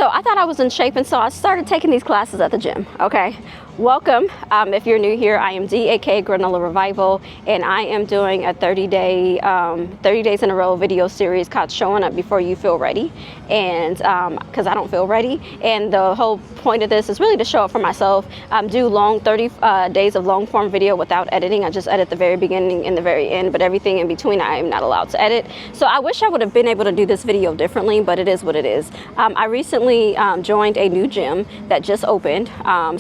So I thought I was in shape, and so I started taking these classes at the gym. Okay, welcome. If you're new here, I am Dee, aka Granola Revival, and I am doing a 30 days in a row video series called Showing Up Before You Feel Ready. And because I don't feel ready, and the whole point of this is really to show up for myself. Do long 30 days of long form video without editing. I just edit the very beginning and the very end, but everything in between I am not allowed to edit. So I wish I would have been able to do this video differently, but it is what it is. I recently joined a new gym that just opened,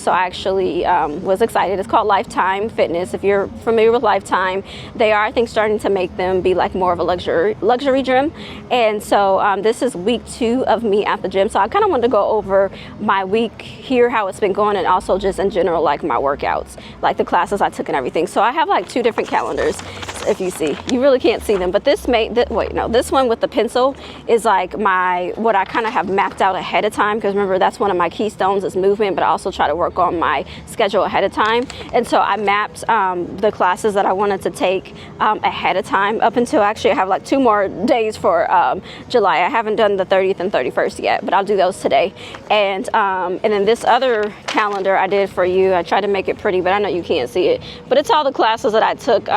so I actually was excited. It's called Lifetime Fitness. If you're familiar with Lifetime, they are, I think, starting to make them be like more of a luxury gym. And so this is week 2 of me at the gym, so I kind of wanted to go over my week here, how it's been going, and also just in general, like my workouts, like the classes I took and everything. So I have like 2 different calendars. If you see, you really can't see them, but this one with the pencil is like what I kind of have mapped out ahead of time, because remember, that's one of my keystones is movement, but I also try to work on my schedule ahead of time. And so I mapped the classes that I wanted to take ahead of time, up until actually I have like 2 more days for July. I haven't done the 30th and 31st yet, but I'll do those today. And then this other calendar I did for you, I tried to make it pretty, but I know you can't see it, but it's all the classes that I took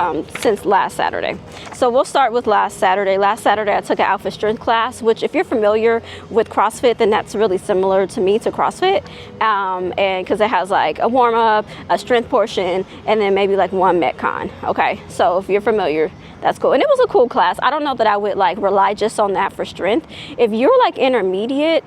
since last Saturday. So we'll start with last Saturday. Last Saturday I took an alpha strength class, which if you're familiar with CrossFit, then that's really similar to me to CrossFit, and because it has like a warm-up, a strength portion, and then maybe like 1 Metcon. Okay, so if you're familiar, that's cool. And it was a cool class. I don't know that I would like rely just on that for strength. If you're like intermediate,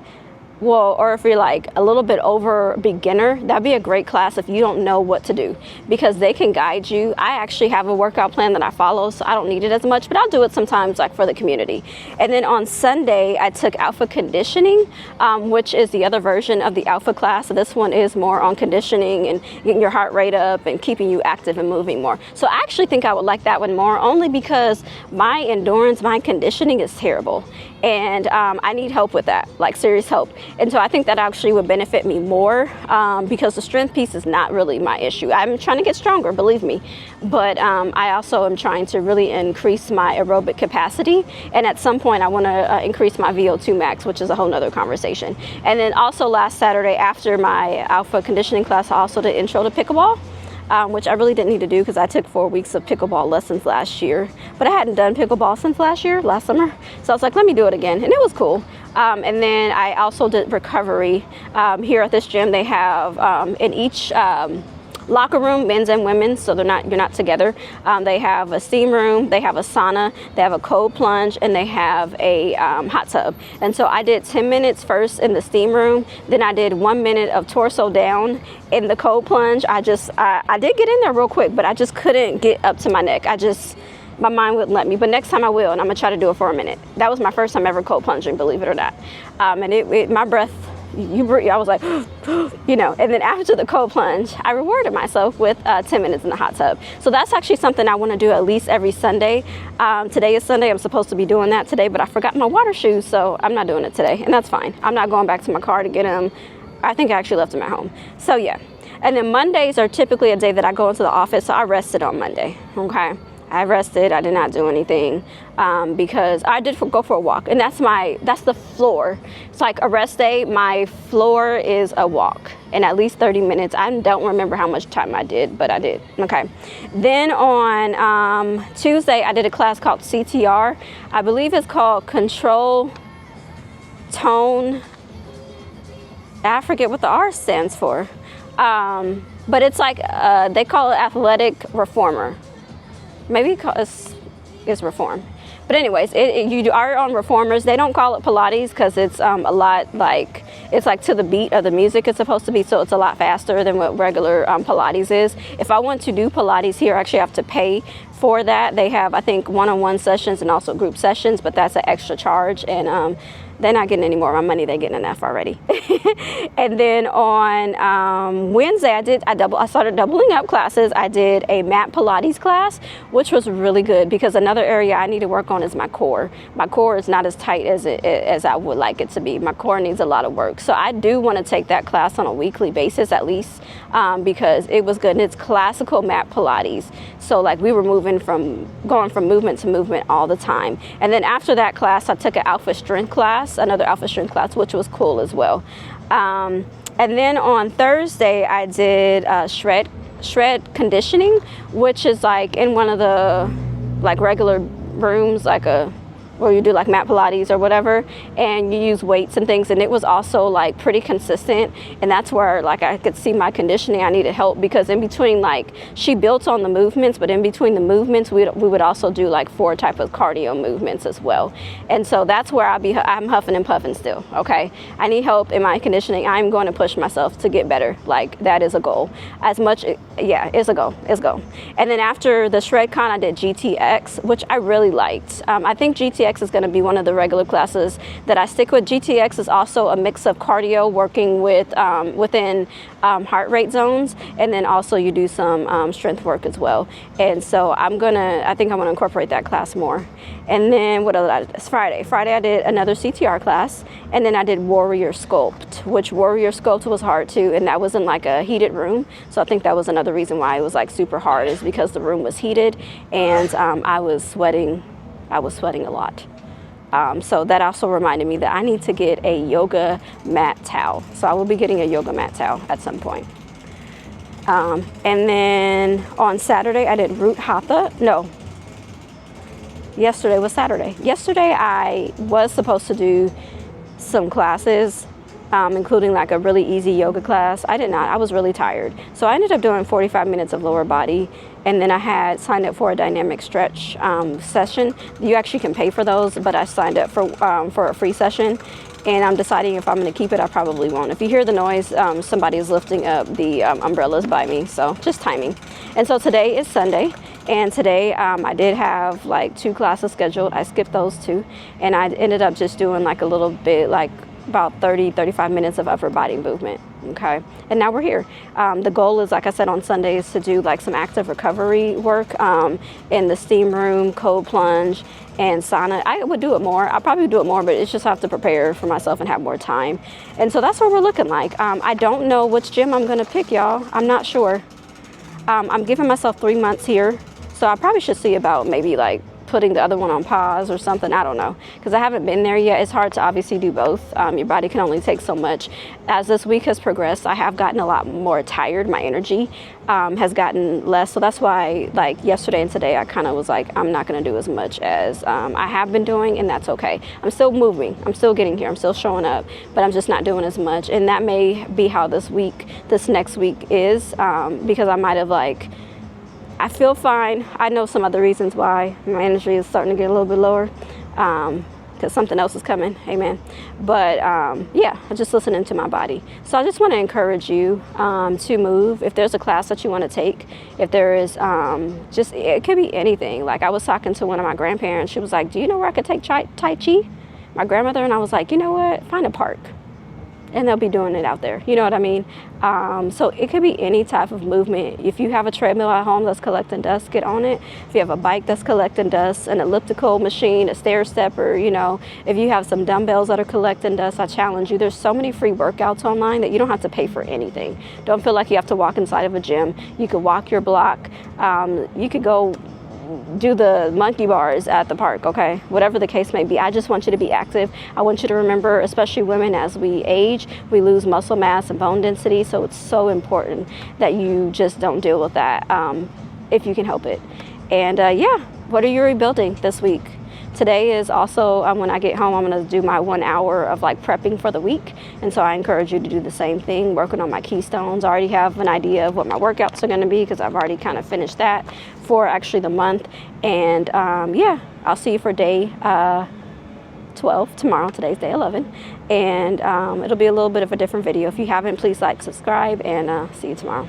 or if you're like a little bit over beginner, that'd be a great class if you don't know what to do, because they can guide you. I actually have a workout plan that I follow, so I don't need it as much, but I'll do it sometimes like for the community. And then on Sunday, I took alpha conditioning, which is the other version of the alpha class. So this one is more on conditioning and getting your heart rate up and keeping you active and moving more. So I actually think I would like that one more, only because my endurance, my conditioning is terrible. And I need help with that, like serious help. And so I think that actually would benefit me more, because the strength piece is not really my issue. I'm trying to get stronger, believe me. But I also am trying to really increase my aerobic capacity. And at some point I want to increase my VO2 max, which is a whole nother conversation. And then also last Saturday after my alpha conditioning class, I also did intro to pickleball. Which I really didn't need to do because I took 4 weeks of pickleball lessons last year, but I hadn't done pickleball since last summer. So I was like, let me do it again, and it was cool. And then I also did recovery. Here at this gym, they have in each locker room, men's and women's, so you're not together. They have a steam room, they have a sauna, they have a cold plunge, and they have a hot tub. And so I did 10 minutes first in the steam room, then I did 1 minute of torso down in the cold plunge. I did get in there real quick, but I just couldn't get up to my neck. My mind wouldn't let me, but next time I will, and I'm gonna try to do it for a minute. That was my first time ever cold plunging, believe it or not. And my breath, I was like, you know, and then after the cold plunge, I rewarded myself with 10 minutes in the hot tub. So that's actually something I want to do at least every Sunday. Today is Sunday. I'm supposed to be doing that today, but I forgot my water shoes, so I'm not doing it today, and that's fine. I'm not going back to my car to get them. I think I actually left them at home. So yeah. And then Mondays are typically a day that I go into the office, so I rested on Monday, okay? I rested, I did not do anything, because I did go for a walk, and that's the floor. It's like a rest day, my floor is a walk, and at least 30 minutes. I don't remember how much time I did, but I did, okay. Then on Tuesday, I did a class called CTR. I believe it's called Control Tone, I forget what the R stands for, but it's like, they call it Athletic Reformer. Maybe it's reform. But anyways, you are on reformers. They don't call it Pilates because it's a lot like, it's like to the beat of the music it's supposed to be, so it's a lot faster than what regular Pilates is. If I want to do Pilates here, I actually have to pay for that. They have, I think, one-on-one sessions and also group sessions, but that's an extra charge, and they're not getting any more of my money. They're getting enough already. And then on Wednesday, I started doubling up classes. I did a mat Pilates class, which was really good, because another area I need to work on is my core. My core is not as tight as I would like it to be. My core needs a lot of work. So I do want to take that class on a weekly basis at least, because it was good. And it's classical mat Pilates. So like we were going from movement to movement all the time. And then after that class, I took an alpha strength class. class, another alpha strength class, which was cool as well. And then on Thursday, I did shred conditioning, which is like in one of the like regular rooms, like where you do like mat Pilates or whatever, and you use weights and things, and it was also like pretty consistent, and that's where like I could see my conditioning. I needed help because in between, like, she built on the movements, but in between the movements we would also do like 4 type of cardio movements as well, and so that's where I'm huffing and puffing still. Okay, I need help in my conditioning. I'm going to push myself to get better. Like, that is a goal. It's a goal. And then after the shred con, I did GTX, which I really liked. I think GTX is going to be one of the regular classes that I stick with. GTX is also a mix of cardio working with within heart rate zones, and then also you do some strength work as well. And so I think I'm gonna incorporate that class more. And then what else? It's Friday I did another CTR class, and then I did Warrior Sculpt, which Warrior Sculpt was hard too, and that was in like a heated room. So I think that was another reason why it was like super hard, is because the room was heated, and I was sweating a lot. So that also reminded me that I need to get a yoga mat towel. So I will be getting a yoga mat towel at some point. And then on Saturday, I did root hatha. No, yesterday was Saturday. Yesterday, I was supposed to do some classes, including like a really easy yoga class. I did not. I was really tired. So I ended up doing 45 minutes of lower body. And then I had signed up for a dynamic stretch session. You actually can pay for those, but I signed up for a free session. And I'm deciding if I'm going to keep it. I probably won't. If you hear the noise, somebody is lifting up the umbrellas by me. So just timing. And so today is Sunday. And today I did have like 2 classes scheduled. I skipped those 2. And I ended up just doing like a little bit, like about 35 minutes of upper body movement. Okay, and now we're here. The goal is, like I said, on Sundays to do like some active recovery work in the steam room, cold plunge, and sauna. I would do it more. I'll probably do it more, but it's just have to prepare for myself and have more time. And so that's what we're looking like. I don't know which gym I'm gonna pick, y'all. I'm not sure. I'm giving myself 3 months here, so I probably should see about maybe like putting the other one on pause or something. I don't know, because I haven't been there yet. It's hard to obviously do both. Your body can only take so much. As this week has progressed, I have gotten a lot more tired. My energy has gotten less. So that's why, like yesterday and today, I kind of was like, I'm not going to do as much as I have been doing, and that's okay. I'm still moving. I'm still getting here. I'm still showing up, but I'm just not doing as much. And that may be how this next week is, because I might have like, I feel fine. I know some other reasons why my energy is starting to get a little bit lower, because something else is coming. Amen. But yeah, I'm just listening to my body. So I just want to encourage you to move. If there's a class that you want to take, if there is just, it could be anything. Like I was talking to one of my grandparents. She was like, do you know where I could take Tai Chi? My grandmother. And I was like, you know what? Find a park. And they'll be doing it out there. You know what I mean? So it could be any type of movement. If you have a treadmill at home that's collecting dust, get on it. If you have a bike that's collecting dust, an elliptical machine, a stair stepper, you know, if you have some dumbbells that are collecting dust, I challenge you. There's so many free workouts online that you don't have to pay for anything. Don't feel like you have to walk inside of a gym. You could walk your block. You could go do the monkey bars at the park, okay? Whatever the case may be. I just want you to be active. I want you to remember, especially women, as we age, we lose muscle mass and bone density, so it's so important that you just don't deal with that if you can help it. And yeah, what are you rebuilding this week? Today is also, when I get home, I'm gonna do my 1 hour of like prepping for the week. And so I encourage you to do the same thing, working on my keystones. I already have an idea of what my workouts are gonna be, because I've already kind of finished that for actually the month. And yeah, I'll see you for day 12 tomorrow. Today's day 11. And it'll be a little bit of a different video. If you haven't, please like, subscribe, and see you tomorrow.